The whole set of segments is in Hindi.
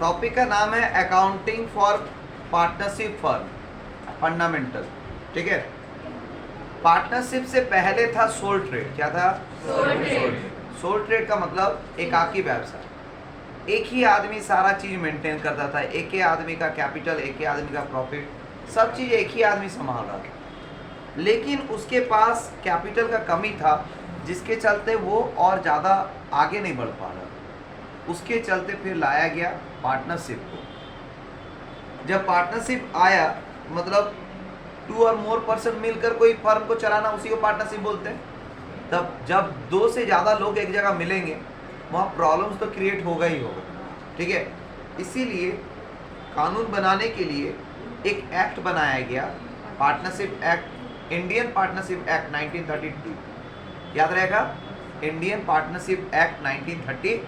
टॉपिक का नाम है accounting for partnership firm fundamental. ठीक है, पार्टनरशिप से पहले था सोल ट्रेड। क्या था? सोल ट्रेड का मतलब एकाकी व्यवसाय, एक ही आदमी सारा चीज मेंटेन करता था, एक ही आदमी का कैपिटल, एक ही आदमी का प्रॉफिट, सब चीज एक ही आदमी संभाल रहा था। लेकिन उसके पास कैपिटल का कमी था, जिसके चलते वो और ज़्यादा आगे नहीं बढ़ पा रहा। उसके चलते फिर लाया गया पार्टनरशिप को। जब पार्टनरशिप आया, मतलब 2 और मोर पर्सन मिलकर कोई फर्म को चलाना, उसी को पार्टनरशिप बोलते हैं। तब जब 2 से ज़्यादा लोग एक जगह मिलेंगे, वहाँ प्रॉब्लम्स तो क्रिएट होगा ही होगा। ठीक है, इसीलिए कानून बनाने के लिए एक एक्ट बनाया गया, partnership act, Indian partnership act 1932। याद रहेगा, इंडियन पार्टनरशिप एक्ट 1932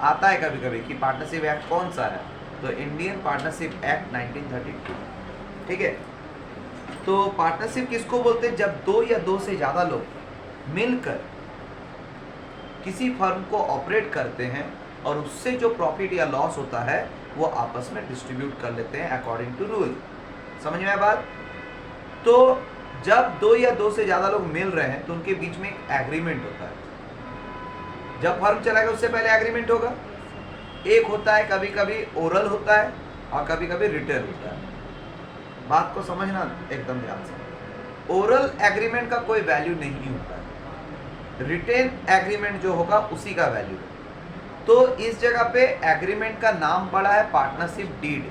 आता है कभी कभी कि पार्टनरशिप एक्ट कौन सा है, तो इंडियन पार्टनरशिप एक्ट 1932। ठीक है, तो पार्टनरशिप किसको बोलते हैं? जब 2 या 2 से ज़्यादा लोग मिलकर किसी फर्म को ऑपरेट करते हैं और उससे जो प्रॉफिट या लॉस होता है वो आपस में डिस्ट्रीब्यूट कर लेते हैं अकॉर्डिंग टू रूल। समझ में आया बात? तो जब 2 या 2 से ज़्यादा लोग मिल रहे हैं तो उनके बीच में एक एग्रीमेंट होता है। जब फर्म चलाएगा उससे पहले एग्रीमेंट होगा। एक होता है, कभी कभी ओरल होता है और कभी कभी रिटन होता है। बात को समझना एकदम ध्यान से। ओरल एग्रीमेंट का कोई वैल्यू नहीं होता है, रिटेन एग्रीमेंट जो होगा उसी का वैल्यू है। तो इस जगह पे एग्रीमेंट का नाम पड़ा है पार्टनरशिप डीड।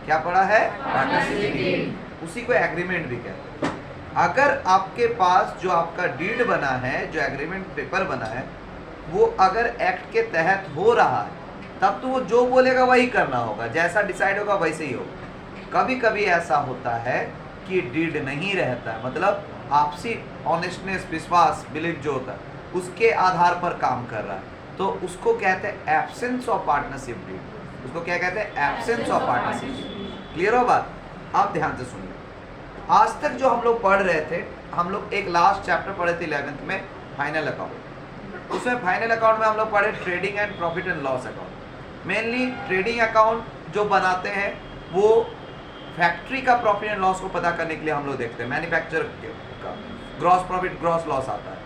क्या पड़ा है? Partnership deed. उसी को एग्रीमेंट भी कहते हैं। अगर आपके पास जो आपका डीड बना है, जो एग्रीमेंट पेपर बना है, वो अगर एक्ट के तहत हो रहा है, तब तो वो जो बोलेगा वही करना होगा, जैसा डिसाइड होगा वैसे ही होगा। कभी कभी ऐसा होता है कि डीड नहीं रहता है, मतलब आपसी ऑनेस्टनेस, विश्वास, बिलीव जो होता है उसके आधार पर काम कर रहा है, तो उसको कहते हैं एब्सेंस ऑफ पार्टनरशिप डीड। उसको क्या कहते हैं? Absence of partnership deed. Clear हो बात? आप ध्यान से सुनिए। आज तक जो हम लोग पढ़ रहे थे, हम लोग एक लास्ट चैप्टर पढ़े थे 11th में, फाइनल अकाउंट। उसमें फाइनल अकाउंट में हम लोग पढ़े trading and profit and loss account. Mainly trading account जो बनाते हैं वो फैक्ट्री का प्रॉफिट एंड लॉस को पता करने के लिए हम लोग देखते हैं। मैन्युफैक्चर का ग्रॉस प्रॉफिट, ग्रॉस लॉस आता है।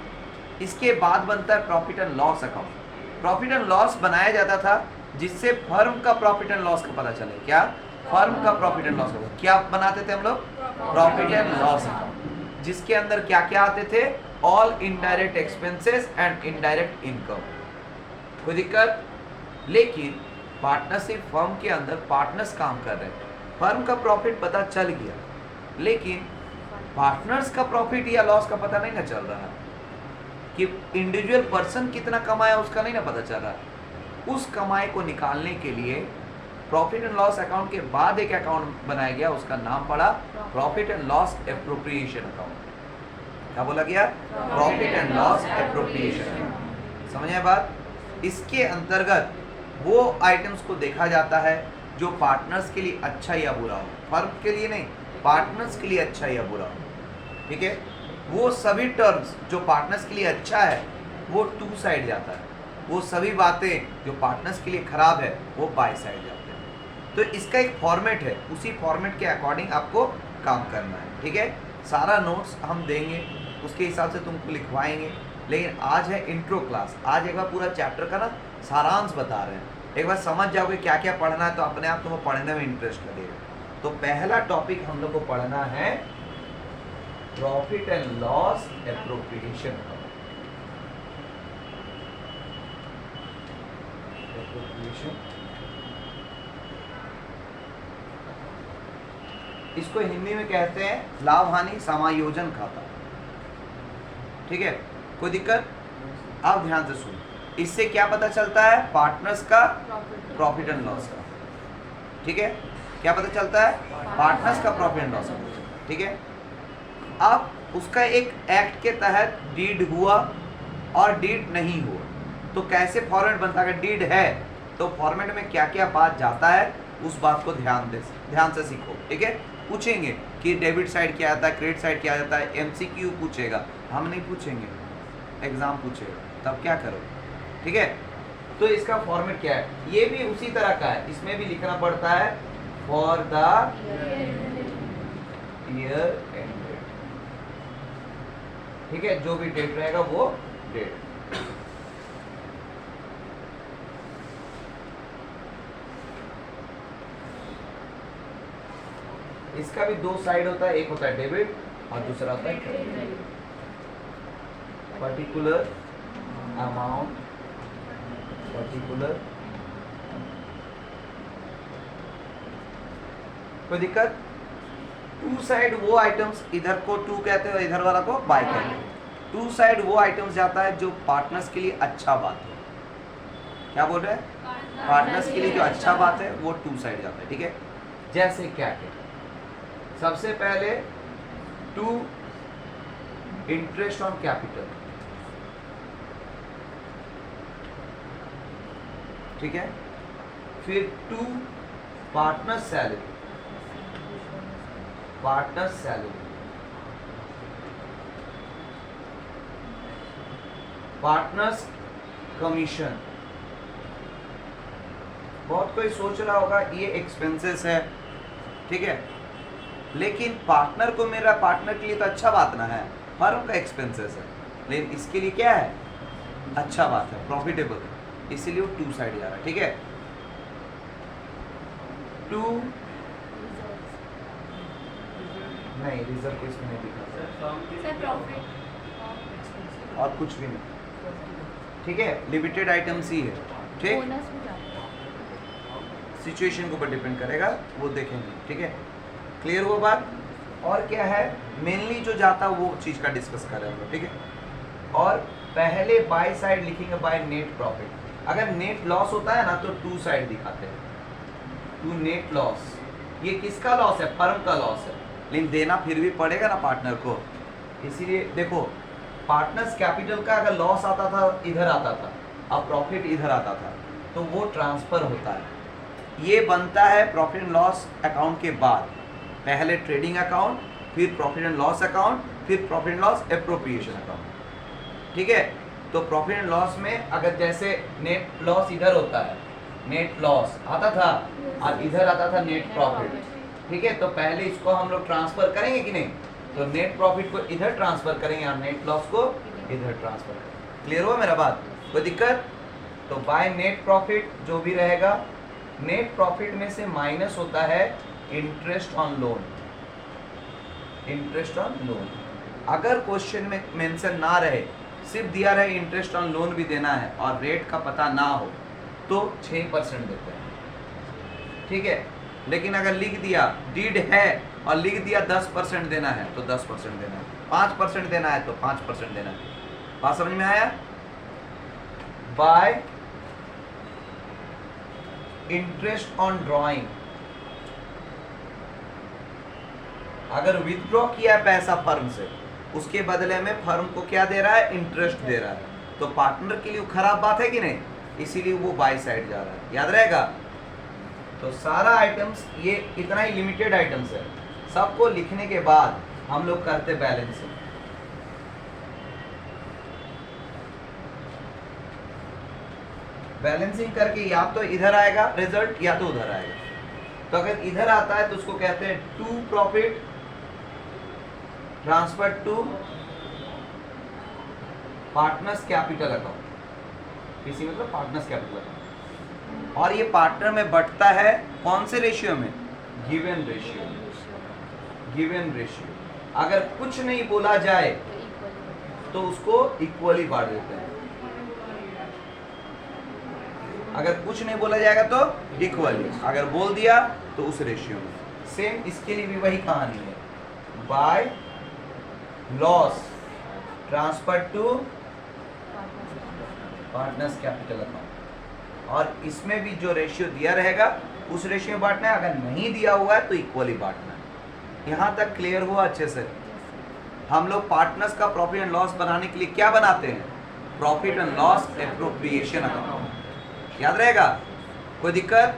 इसके बाद बनता है profit and loss account. Profit and loss बनाया जाता था जिससे फर्म का प्रॉफिट एंड लॉस का पता चले। क्या? फर्म का प्रॉफिट एंड लॉस का। क्या बनाते थे हम लोग? प्रॉफिट एंड लॉस अकाउंट, जिसके अंदर क्या क्या आते थे? All indirect expenses and indirect income. कोई दिक्कत? लेकिन पार्टनरशिप फर्म के अंदर पार्टनर्स काम कर रहे हैं, फर्म का प्रॉफिट पता चल गया, लेकिन पार्टनर्स का प्रॉफिट या लॉस का पता नहीं ना चल रहा है, कि इंडिविजुअल पर्सन कितना कमाया उसका नहीं ना पता चल रहा है। उस कमाई को निकालने के लिए प्रॉफिट एंड लॉस अकाउंट के बाद एक अकाउंट बनाया गया, उसका नाम पड़ा profit and loss appropriation account. क्या बोला गया? Profit and loss appropriation. समझ आए बात? इसके अंतर्गत वो आइटम्स को देखा जाता है जो पार्टनर्स के लिए अच्छा या बुरा हो, फर्म के लिए नहीं, पार्टनर्स के लिए अच्छा या बुरा हो। ठीक है, वो सभी टर्म्स जो पार्टनर्स के लिए अच्छा है वो टू साइड जाता है, वो सभी बातें जो पार्टनर्स के लिए खराब है वो बाय साइड जाते हैं। तो इसका एक फॉर्मेट है, उसी फॉर्मेट के अकॉर्डिंग आपको काम करना है। ठीक है, सारा नोट्स हम देंगे, उसके हिसाब से तुमको लिखवाएंगे। लेकिन आज है इंट्रो क्लास, आज एक बार पूरा चैप्टर का ना सारांश बता रहे हैं। एक बार समझ जाओगे क्या क्या पढ़ना है तो अपने आप तुमको पढ़ने में इंटरेस्ट लगेगा। तो पहला टॉपिक हम लोग को पढ़ना है प्रॉफिट एंड लॉस एप्रोप्रिएशन। इसको हिंदी में कहते हैं लाभ हानि समायोजन खाता। ठीक है, कोई दिक्कत? आप ध्यान से सुनो। इससे क्या पता चलता है? पार्टनर्स का प्रॉफिट एंड लॉस का। ठीक है, क्या पता चलता है? पार्टनर्स का प्रॉफिट एंड लॉस का। ठीक है, अब उसका एक एक्ट के तहत डीड हुआ और डीड नहीं हुआ, तो कैसे फॉर्मेट बनता है? अगर डीड है तो फॉर्मेट में क्या क्या बात जाता है उस बात को ध्यान से सीखो। ठीक है, पूछेंगे कि डेबिट साइड क्या आता है, क्रेडिट साइड क्या आता है, एमसीक्यू पूछेगा, हम नहीं पूछेंगे, एग्जाम पूछेगा, तब क्या करो? ठीक है, तो इसका फॉर्मेट क्या है, ये भी उसी तरह का है, इसमें भी लिखना पड़ता है फॉर द ईयर एंडेड। ठीक है, जो भी डेट रहेगा वो डेट। इसका भी दो साइड होता है, एक होता है डेबिट और दूसरा होता है क्रेडिट। पर्टिकुलर अमाउंट, पर्टिकुलर, कोई दिक्कत? टू साइड वो आइटम्स, इधर को टू कहते हैं और इधर वाला को बाय कहते हैं। टू साइड वो आइटम्स जाता है जो पार्टनर्स के लिए अच्छा बात है। क्या बोल रहे हैं? पार्टनर्स के लिए जो अच्छा बात है वो टू साइड जाता है। ठीक है, जैसे क्या क्या, सबसे पहले टू इंटरेस्ट ऑन कैपिटल। ठीक है, फिर to partner salary, partner salary, partners commission. बहुत कोई सोच रहा होगा ये एक्सपेंसेस है, ठीक है, लेकिन पार्टनर को, मेरा पार्टनर के लिए तो अच्छा बात ना है, फर्म का एक्सपेंसेस है, लेकिन इसके लिए क्या है, अच्छा बात है, प्रॉफिटेबल है, इसीलिए वो टू साइड जा रहा है। ठीक है, टू नहीं, रिजर्व केस में नहीं दिखा और कुछ भी नहीं। ठीक है, लिमिटेड आइटम्स ही है। ठीक, सिचुएशन के ऊपर डिपेंड करेगा, वो देखेंगे। ठीक है, क्लियर वो बात? और क्या है, मेनली जो जाता है वो चीज का डिस्कस कर रहे हैं हम लोग। ठीक है, और पहले बाय साइड लिखेंगे बाय नेट प्रॉफिट। अगर नेट लॉस होता है ना तो टू साइड दिखाते हैं, टू नेट लॉस। ये किसका लॉस है? फर्म का लॉस है, लेकिन देना फिर भी पड़ेगा ना पार्टनर को, इसीलिए देखो पार्टनर्स कैपिटल का अगर लॉस आता था इधर आता था, अब प्रॉफिट इधर आता था, तो वो ट्रांसफर होता है। ये बनता है प्रॉफिट एंड लॉस अकाउंट के बाद, पहले ट्रेडिंग अकाउंट, फिर प्रॉफिट एंड लॉस अकाउंट, फिर profit and loss appropriation account. ठीक है, तो प्रॉफिट एंड लॉस में अगर जैसे नेट लॉस इधर होता है, नेट लॉस आता था और इधर आता था नेट प्रॉफिट। ठीक है, तो पहले इसको हम लोग ट्रांसफर करेंगे कि नहीं, तो नेट प्रॉफिट को इधर ट्रांसफर करेंगे और नेट लॉस को इधर ट्रांसफर करेंगे। क्लियर हुआ मेरा बात? कोई दिक्कत? तो बाय नेट प्रॉफिट जो भी रहेगा, नेट प्रॉफिट में से माइनस होता है interest on loan, interest on loan. अगर क्वेश्चन में मेंशन ना रहे, सिर्फ दिया रहे इंटरेस्ट ऑन लोन भी देना है और रेट का पता ना हो, तो 6% देते हैं। ठीक है, लेकिन अगर लिख दिया डीड है और लिख दिया 10% देना है तो 10% देना है, 5% देना है तो 5% देना है। बात समझ में आया? बाय इंटरेस्ट ऑन ड्रॉइंग, अगर विथड्रॉ किया है पैसा फर्म से, उसके बदले में फर्म को क्या दे रहा है? इंटरेस्ट दे रहा है, तो पार्टनर के लिए खराब बात है कि नहीं, इसीलिए वो बाय साइड जा रहा है। याद रहेगा? तो सारा आइटम्स, ये इतना ही लिमिटेड आइटम्स है, सबको लिखने के बाद हम लोग करते बैलेंसिंग। बैलेंसिंग करके या तो इधर आएगा रिजल्ट या तो उधर आएगा। तो अगर इधर आता है तो उसको कहते हैं to profit transfer to partners capital account, इसी मतलब पार्टनर्स कैपिटल अकाउंट। और ये पार्टनर में बढ़ता है कौन से रेशियो में? Given ratio, given ratio. अगर कुछ नहीं बोला जाए तो उसको इक्वली बांट देते हैं, अगर कुछ नहीं बोला जाएगा तो इक्वली, अगर बोल दिया तो उस रेशियो में। सेम इसके लिए भी वही कहानी है, by loss transfer to partners capital account. और इसमें भी जो रेशियो दिया रहेगा उस रेशियो में बांटना है, अगर नहीं दिया हुआ है तो इक्वली बांटना है। यहाँ तक क्लियर हुआ अच्छे से? हम लोग पार्टनर्स का प्रॉफिट एंड लॉस बनाने के लिए क्या बनाते हैं? Profit and loss appropriation account. याद रहेगा? कोई दिक्कत?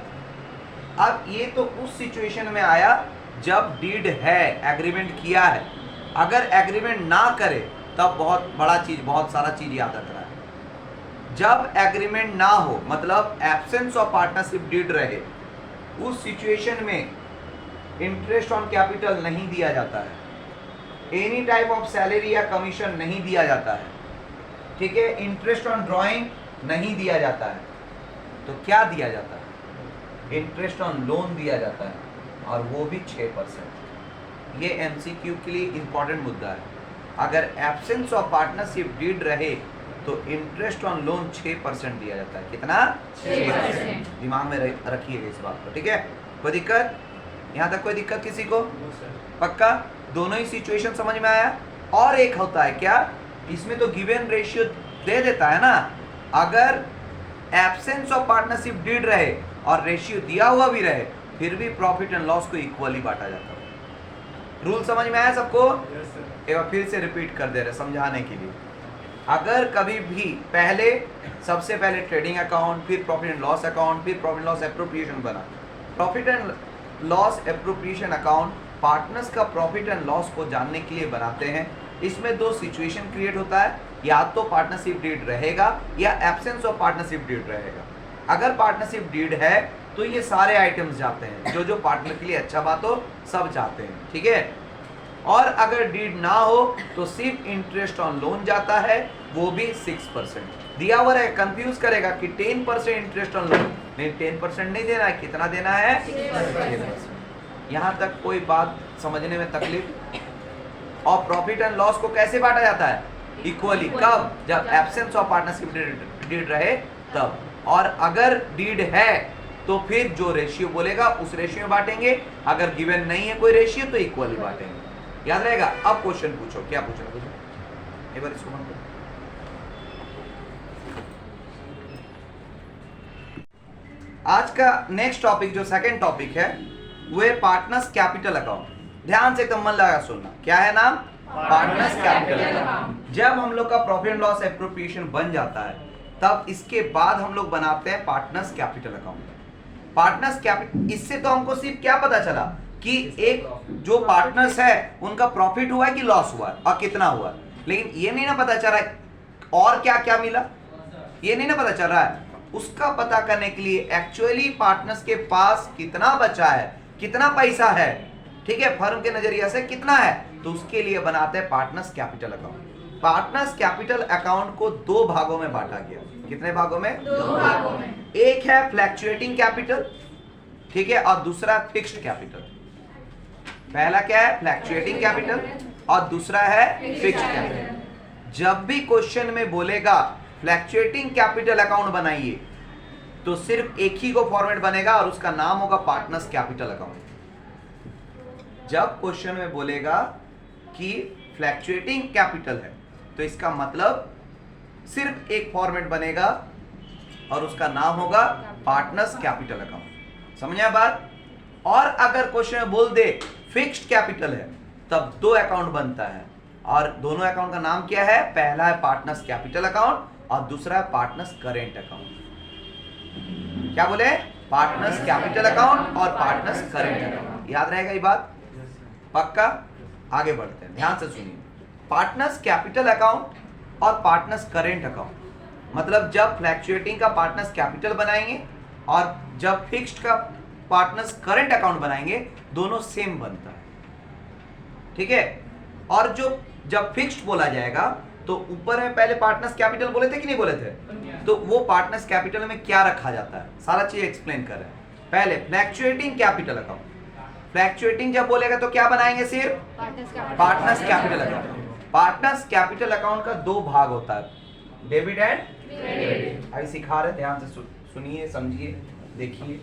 अब ये तो उस सिचुएशन में आया जब डीड है, एग्रीमेंट किया है। अगर एग्रीमेंट ना करे तब बहुत बड़ा चीज, बहुत सारा चीज याद रखना है। जब एग्रीमेंट ना हो, मतलब एब्सेंस ऑफ पार्टनरशिप डीड रहे, उस सिचुएशन में इंटरेस्ट ऑन कैपिटल नहीं दिया जाता है, एनी टाइप ऑफ सैलरी या कमीशन नहीं दिया जाता है, ठीक है, इंटरेस्ट ऑन ड्राइंग नहीं दिया जाता है, तो क्या दिया जाता है? इंटरेस्ट ऑन लोन दिया जाता है, और वो भी 6%। ये एमसीक्यू के लिए इंपॉर्टेंट मुद्दा है। अगर एब्सेंस ऑफ पार्टनरशिप डीड रहे तो इंटरेस्ट ऑन लोन 6% दिया जाता है। कितना? 6%। दिमाग में रखिएगा इस बात को, ठीक है। कोई दिक्कत? यहाँ तक कोई दिक्कत किसी को? पक्का? दोनों ही सिचुएशन समझ में आया? और एक होता है क्या, इसमें तो गिवन रेशियो दे देता है ना, अगर एब्सेंस ऑफ पार्टनरशिप डीड रहे और रेशियो दिया हुआ भी रहे, फिर भी प्रॉफिट एंड लॉस को इक्वली बांटा जाता है। रूल समझ में आया सबको? एक बार फिर से रिपीट कर दे रहे समझाने के लिए। अगर कभी भी पहले, सबसे पहले ट्रेडिंग अकाउंट, फिर प्रॉफिट एंड लॉस अकाउंट, फिर प्रॉफिट एंड लॉस एप्रोप्रिएशन बना, profit and loss appropriation account partners का प्रॉफिट एंड लॉस को जानने के लिए बनाते हैं। इसमें दो सिचुएशन क्रिएट होता है, या तो पार्टनरशिप डीड रहेगा या एब्सेंस ऑफ पार्टनरशिप डीड रहेगा। अगर पार्टनरशिप डीड है तो ये सारे आइटम्स जाते हैं, जो जो पार्टनर के लिए अच्छा बात हो सब जाते हैं, ठीक है। और अगर डीड ना हो तो सिर्फ इंटरेस्ट ऑन लोन जाता है, वो भी 6%। दिया हुआ है, कंफ्यूज करेगा कि 10% इंटरेस्ट ऑन लोन, नहीं 10% नहीं देना है, कितना देना है? 6%। यहाँ तक कोई बात समझने में तकलीफ? और प्रॉफिट एंड लॉस को कैसे बांटा जाता है? इक्वली। कब? जब एब्सेंस ऑफ पार्टनरशिप डीड रहे तब। और अगर डीड है तो फिर जो रेशियो बोलेगा उस रेशियो में बांटेंगे, अगर गिवन नहीं है कोई रेशियो तो इक्वली बांटेंगे। याद रहेगा? अब क्वेश्चन पूछो, क्या पूछना? पूछो एक बार इसको बंद करो। आज का नेक्स्ट टॉपिक, जो सेकंड टॉपिक है, वो है पार्टनर्स कैपिटल अकाउंट। ध्यान से एकदम मन लगा सुनना। क्या है नाम? Partners capital account. जब हम लोग का प्रॉफिट एंड लॉस एप्रोप्रिएशन बन जाता है, तब इसके बाद हम लोग बनाते हैं partners capital account. Partners capital, इससे तो हमको सिर्फ क्या पता चला कि एक जो पार्टनर्स है उनका प्रॉफिट हुआ है कि लॉस हुआ है और कितना हुआ है, लेकिन ये नहीं ना पता चल रहा है और क्या क्या मिला, ये नहीं ना पता चल रहा है। उसका पता करने के लिए एक्चुअली पार्टनर्स के पास कितना बचा है, कितना पैसा है, ठीक है, फर्म के नजरिया से कितना है, तो उसके लिए बनाते हैं partners capital account. Partners capital account को दो भागों में बांटा गया। कितने भागों में? दो भागों में। एक है फ्लैक्चुएटिंग कैपिटल, ठीक है, और दूसरा फिक्स्ड कैपिटल। पहला क्या है? फ्लैक्चुएटिंग कैपिटल, और दूसरा है फिक्स्ड कैपिटल। जब भी क्वेश्चन में बोलेगा फ्लैक्चुएटिंग कैपिटल अकाउंट बनाइए, तो सिर्फ एक ही को फॉर्मेट बनेगा और उसका नाम होगा पार्टनर्स कैपिटल अकाउंट। जब क्वेश्चन में बोलेगा कि फ्लैक्चुएटिंग कैपिटल है, तो इसका मतलब सिर्फ एक फॉर्मेट बनेगा और उसका नाम होगा पार्टनर्स कैपिटल अकाउंट। समझे बात? और अगर क्वेश्चन में बोल दे फिक्स्ड कैपिटल है, तब दो अकाउंट बनता है, और दोनों अकाउंट का नाम क्या है? पहला है पार्टनर्स कैपिटल अकाउंट और दूसरा है पार्टनर्स करेंट अकाउंट। क्या बोले? पार्टनर्स कैपिटल अकाउंट और पार्टनर्स करेंट अकाउंट। याद रहेगा ये बात? पक्का? आगे बढ़ते हैं, ध्यान से सुनिए। पार्टनर्स कैपिटल अकाउंट और पार्टनर्स करेंट अकाउंट, मतलब जब फ्लैक्चुएटिंग का पार्टनर्स कैपिटल बनाएंगे और जब फिक्स्ड का पार्टनर्स करेंट अकाउंट बनाएंगे, दोनों सेम बनता है, ठीक है। और जो जब फिक्स्ड बोला जाएगा तो ऊपर में पहले पार्टनर्स कैपिटल बोले थे कि नहीं बोले थे? तो वो पार्टनर्स कैपिटल में क्या रखा जाता है, सारा चीज एक्सप्लेन कर रहे हैं। पहले फ्लैक्चुएटिंग कैपिटल अकाउंट, फ्लैक्चुएटिंग जब बोलेगा तो क्या बनाएंगे? सिर्फ partners capital account. Partners capital account का दो भाग होता है, डेबिट एंड क्रेडिट। अभी सिखा रहे, ध्यान से सुनिए, समझिए, देखिए।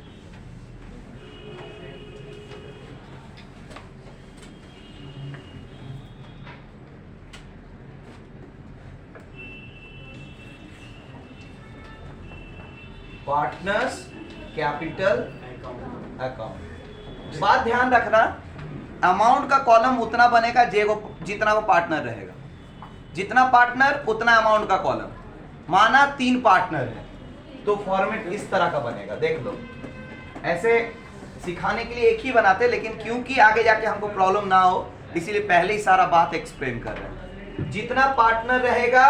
पार्टनर्स कैपिटल अकाउंट, बात ध्यान रखना, अमाउंट का कॉलम उतना बनेगा जितना वो पार्टनर रहेगा, जितना पार्टनर उतना अमाउंट का कॉलम। माना 3 पार्टनर है तो फॉर्मेट इस तरह का बनेगा, देख लो। ऐसे सिखाने के लिए एक ही बनाते, लेकिन क्योंकि आगे जाके हमको प्रॉब्लम ना हो, इसीलिए पहले ही सारा बात एक्सप्लेन कर रहे हैं। जितना पार्टनर रहेगा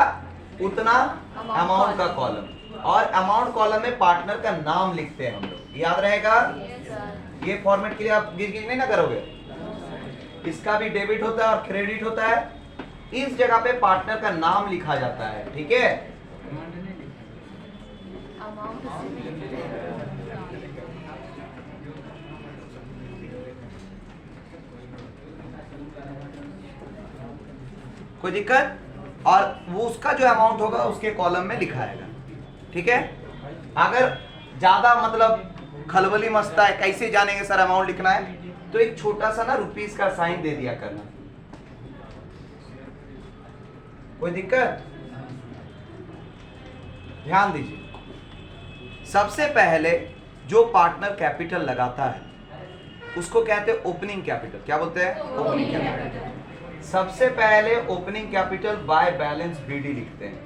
उतना अमाउंट का कॉलम। और अमाउंट कॉलम में पार्टनर का नाम लिखते हैं हम लोग, याद रहेगा। ये फॉर्मेट के लिए आप गिर गिर नहीं ना करोगे। इसका भी डेबिट होता है और क्रेडिट होता है। इस जगह पे पार्टनर का नाम लिखा जाता है, ठीक है। कोई दिक्कत? और वो उसका जो अमाउंट होगा उसके कॉलम में लिखाएगा, ठीक है। अगर ज्यादा मतलब खलबली मचता है, कैसे जानेंगे सर अमाउंट लिखना है, तो एक छोटा सा ना रुपीस का साइन दे दिया करना। कोई दिक्कत? ध्यान दीजिए, सबसे पहले जो पार्टनर कैपिटल लगाता है उसको कहते हैं ओपनिंग कैपिटल। क्या बोलते हैं? Opening capital. सबसे पहले opening capital by balance BD लिखते हैं।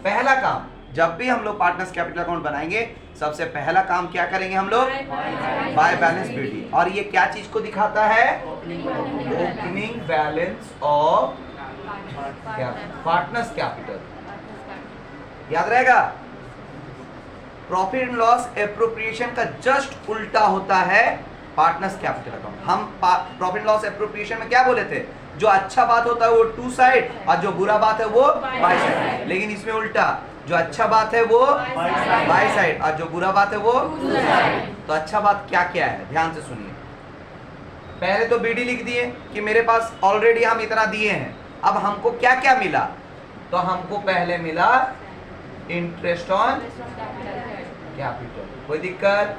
पहला काम, जब भी हम लोग पार्टनर्स कैपिटल अकाउंट बनाएंगे, सबसे पहला काम क्या करेंगे हम लोग? By balance BD. और ये क्या चीज को दिखाता है? Opening balance of partners capital. याद रहेगा, प्रॉफिट एंड लॉस एप्रोप्रिएशन का जस्ट उल्टा होता है पार्टनर्स कैपिटल अकाउंट। हम प्रॉफिट एंड लॉस एप्रोप्रिएशन में क्या बोले थे? जो अच्छा बात होता है वो टू साइड और जो बुरा बात है वो बाई साइड। लेकिन इसमें उल्टा, जो अच्छा बात है वो बाई साइड और जो बुरा बात है वो टू साइड। तो अच्छा बात क्या क्या है, ध्यान से सुनिए। पहले तो बीडी लिख दिए कि मेरे पास ऑलरेडी हम इतना दिए हैं। अब हमको क्या क्या मिला? तो हमको पहले मिला इंटरेस्ट ऑन कैपिटल, कोई दिक्कत?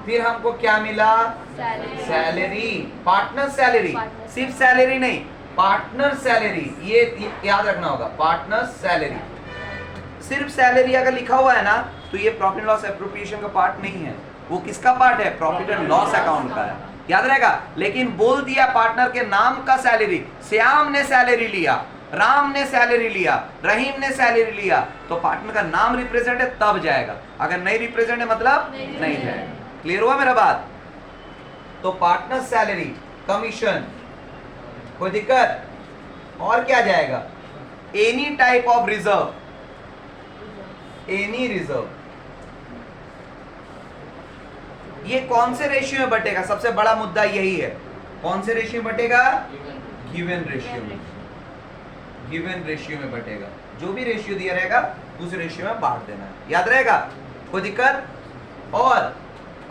फिर हमको क्या मिला? Salary, partner salary. सिर्फ सैलरी नहीं, पार्टनर सैलरी, ये याद रखना होगा। पार्टनर सैलरी, सिर्फ सैलरी अगर लिखा हुआ है ना, तो ये प्रॉफिट एंड लॉस एप्रोप्रिएशन का पार्ट नहीं है। वो किसका पार्ट है? प्रॉफिट एंड लॉस अकाउंट का है, याद रहेगा। लेकिन बोल दिया पार्टनर के नाम का सैलरी। श्याम ने सैलरी लिया, राम ने सैलरी लिया, रहीम ने सैलरी लिया, तो पार्टनर का नाम रिप्रेजेंट है तब जाएगा। अगर नहीं रिप्रेजेंट है मतलब नहीं जाएगा। क्लियर हुआ मेरा बात? तो पार्टनर सैलरी, कमीशन, कोई दिक्कत? और क्या जाएगा? Any type of reserve, any reserve. ये कौन से रेशियो में बटेगा? सबसे बड़ा मुद्दा यही है। कौन से रेशियो में बटेगा? गिवन रेशियो में। गिवन रेशियो में बटेगा। जो भी रेशियो दिया रहेगा उस रेशियो में बांट देना है, याद रहेगा। कोई दिक्कत? और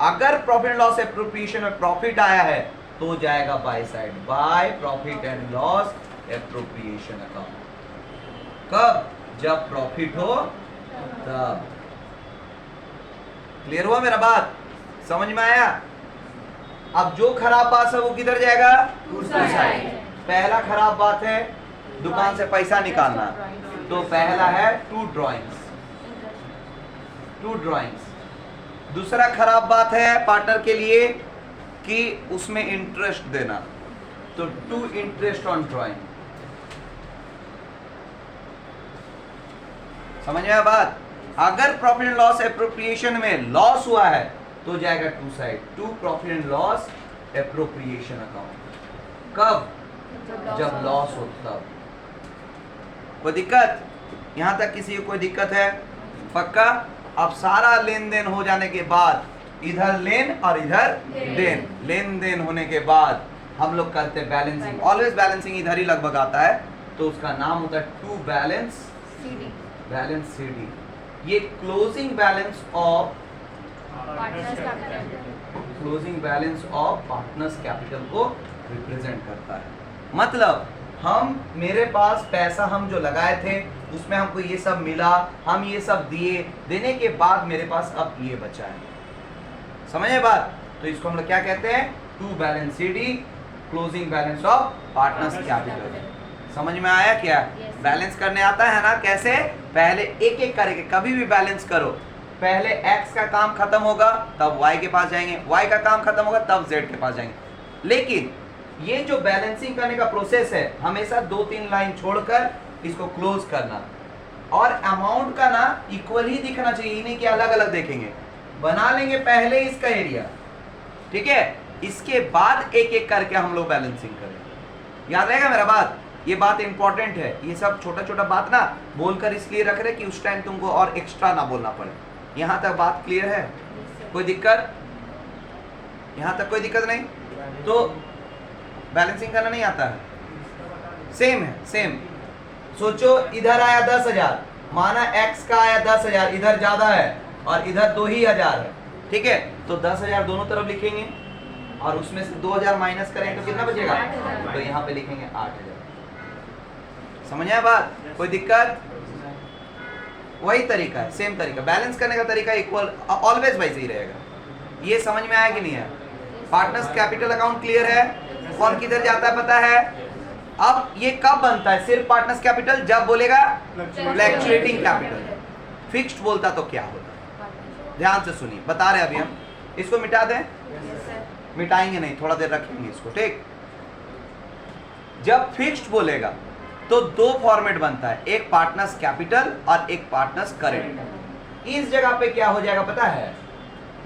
अगर प्रॉफिट एंड लॉस एप्रोप्रिएशन में प्रॉफिट आया है तो जाएगा by side, by profit and loss appropriation account. कब? जब प्रॉफिट हो तब। क्लियर हुआ मेरा बात? समझ में आया? अब जो खराब बात है वो किधर जाएगा? To side. पहला खराब बात है दुकान से पैसा निकालना, तो पहला है टू ड्रॉइंग्स, टू ड्रॉइंग्स। दूसरा खराब बात है पार्टनर के लिए कि उसमें इंटरेस्ट देना, तो टू इंटरेस्ट ऑन ड्रॉइंग। समझ में बात? अगर प्रॉफिट एंड लॉस एप्रोप्रिएशन में लॉस हुआ है तो जाएगा to side, to profit and loss appropriation account. कब? जब लॉस हो तब। कोई दिक्कत? यहां तक किसी को कोई दिक्कत है? पक्का? अब सारा लेन देन हो जाने के बाद, इधर लेन और इधर देन, लेन देन होने के बाद हम लोग करते हैं बैलेंसिंग। ऑलवेज बैलेंसिंग इधर ही लगभग आता है, तो उसका नाम होता है to balance CD, balance CD. ये closing balance of closing balance of partners capital को रिप्रेजेंट करता है। मतलब हम, मेरे पास पैसा हम जो लगाए थे उसमें हमको ये सब मिला, हम ये सब दिए, देने के बाद मेरे पास अब ये बचा है। समझे बात? तो इसको हम लोग क्या कहते हैं? To balance CD, closing balance of partners capital. समझ में आया क्या? बैलेंस करने आता है ना कैसे? पहले एक एक करके कभी भी बैलेंस करो। पहले x का काम खत्म होगा तब y के पास जाएंगे, y का काम खत्म होगा तब z के पास जाएंगे। लेकिन ये जो बैलेंसिंग करने का प्रोसेस है, हमेशा 2-3 लाइन छोड़कर इसको क्लोज करना, और अमाउंट का ना इक्वल ही दिखना चाहिए, इन्हीं के अलग अलग देखेंगे। बना लेंगे पहले इसका एरिया, ठीक है, इसके बाद एक एक करके हम लोग बैलेंसिंग करेंगे। याद रहेगा मेरा बात? ये बात इंपॉर्टेंट है, ये सब छोटा छोटा बात ना बोलकर इसलिए रख रहे कि उस टाइम तुमको और एक्स्ट्रा ना बोलना पड़े। यहाँ तक बात क्लियर है? कोई दिक्कत? यहाँ तक कोई दिक्कत नहीं? तो बैलेंसिंग करना नहीं आता है? सेम है, सेम। सोचो इधर आया 10,000, माना x का आया 10,000, इधर ज्यादा है और इधर 2,000 है, ठीक है? तो 10,000 दोनों तरफ लिखेंगे और उसमें से 2,000 माइनस करेंगे तो कितना बचेगा? तो यहाँ पे लिखेंगे 8,000। समझ आया बात? कोई दिक्कत? वही तरीका है, सेम तरीका, बैलेंस करने का तरीका इक्वल ऑलवेज वैसे ही रहेगा। ये समझ में आया कि नहीं है? पार्टनर्स कैपिटल अकाउंट क्लियर है? कौन किधर जाता है पता है? अब ये कब बनता है सिर्फ पार्टनर्स कैपिटल? जब बोलेगा फ्लक्चुएटिंग कैपिटल। फिक्स्ड बोलता तो क्या होता? ध्यान से सुनिए, बता रहे अभी हम। इसको मिटा दें? मिटाएंगे नहीं, थोड़ा देर रखेंगे इसको, ठीक? जब फिक्स्ड बोलेगा तो दो फॉर्मेट बनता है, एक पार्टनर्स कैपिटल और एक पार्टनर्स करेंट। इस जगह पे क्या हो जाएगा पता है?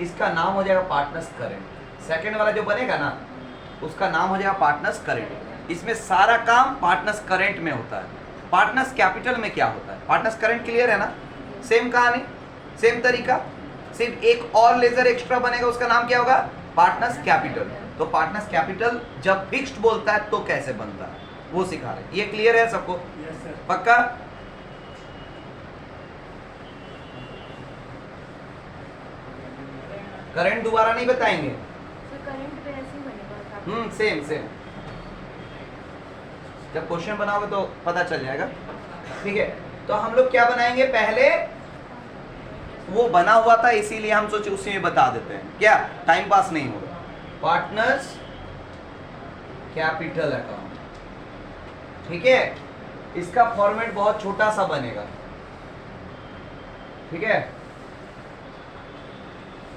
इसका नाम हो जाएगा पार्टनर्स करेंट। सेकंड वाला जो बनेगा ना उसका नाम हो जाएगा पार्टनर्स करेंट। इसमें सारा काम पार्टनर्स करेंट में होता है। पार्टनर्स कैपिटल में क्या होता है? पार्टनर्स करेंट क्लियर है ना? सेम कहानी, सेम तरीका, सिर्फ एक और लेजर एक्स्ट्रा बनेगा, उसका नाम क्या होगा? Partners capital. तो पार्टनर्स कैपिटल जब फिक्स्ड बोलता है तो कैसे बनता है वो सिखा रहे। ये क्लियर है सबको? पक्का? करंट दोबारा नहीं बताएंगे। सेम सेम, जब क्वेश्चन बनाओगे तो पता चल जाएगा, ठीक है? तो हम लोग क्या बनाएंगे? पहले वो बना हुआ था इसीलिए हम सोचे उसी में बता देते हैं, क्या टाइम पास नहीं होगा। पार्टनर्स कैपिटल अकाउंट, ठीक है? इसका फॉर्मेट बहुत छोटा सा बनेगा, ठीक है?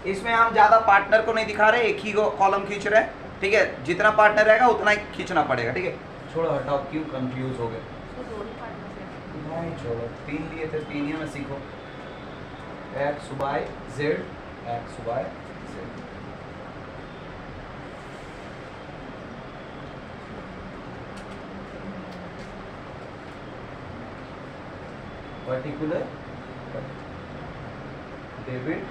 इसमें हम ज्यादा पार्टनर को नहीं दिखा रहे, एक ही कॉलम खींच रहे हैं, ठीक है? जितना पार्टनर रहेगा उतना ही खींचना पड़ेगा, ठीक है? छोड़ो हटाओ, क्यों कंफ्यूज हो गए? नहीं छोड़ो, 3 लिए थे, 3 ही में सीखो। X Y Z, X Y Z. Particular debit,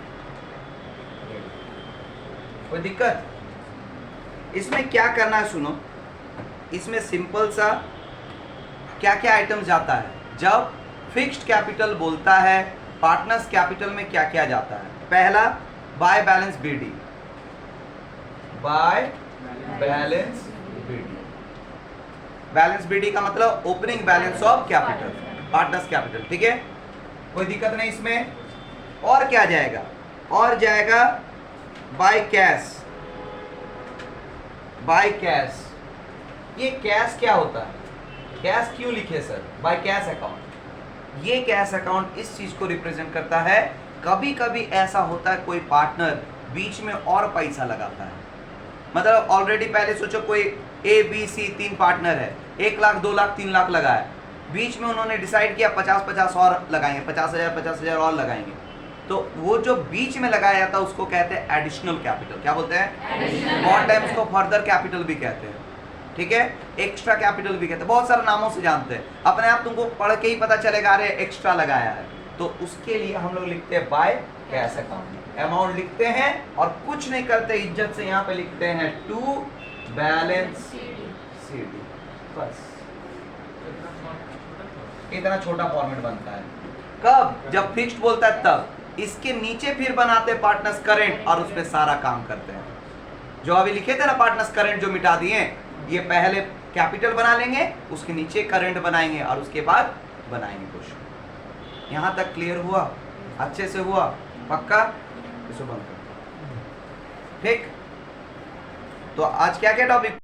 कोई दिक्कत? इसमें क्या करना है सुनो, इसमें सिंपल सा क्या क्या आइटम जाता है। जब फिक्स्ड कैपिटल बोलता है पार्टनर्स कैपिटल में क्या क्या जाता है? पहला by balance BD, by balance BD. Balance BD का मतलब opening balance of capital, partners capital, ठीक है? कोई दिक्कत नहीं इसमें। और क्या जाएगा? और जाएगा बाय कैश, बाय कैश। ये कैश क्या होता है? कैश क्यों लिखे सर? By cash account. ये कैश अकाउंट इस चीज को रिप्रेजेंट करता है, कभी कभी ऐसा होता है कोई पार्टनर बीच में और पैसा लगाता है। मतलब ऑलरेडी पहले सोचो कोई ए बी सी 3 पार्टनर है, 1 लाख 2 लाख 3 लाख लगाया, बीच में उन्होंने डिसाइड किया 50-50 और लगाएंगे, 50,000 और लगाएंगे। तो वो जो बीच में लगाया जाता है उसको कहते हैं एडिशनल कैपिटल। क्या बोलते हैं? बहुत टाइम उसको फर्दर कैपिटल भी कहते हैं, ठीक है? एक्स्ट्रा कैपिटल भी कहते हैं, बहुत सारे नामों से जानते हैं। अपने आप तुमको पढ़ के ही पता चलेगा अरे एक्स्ट्रा लगाया है, तो उसके लिए हम लोग लिखते हैं बाय कैश अकाउंट। अमाउंट लिखते हैं और कुछ नहीं करते, इज्जत से यहाँ पे लिखते हैं टू बैलेंस सीडी, बस। इतना छोटा फॉर्मेट बनता है। कब? जब फिक्स्ड बोलता है तब। इसके नीचे फिर बनाते हैं पार्टनर्स करेंट और उसमें सारा काम करते हैं। जो अभी लिखे थे ना पार्टनर्स करेंट जो मिटा दिए, ये पहले कैपिटल बना लेंगे, उसके नीचे करंट बनाएंगे और उसके बाद बनाएंगे क्वेश्चन। यहाँ तक क्लियर हुआ? अच्छे से हुआ? पक्का? इसको बंद कर, ठीक? तो आज क्या क्या टॉपिक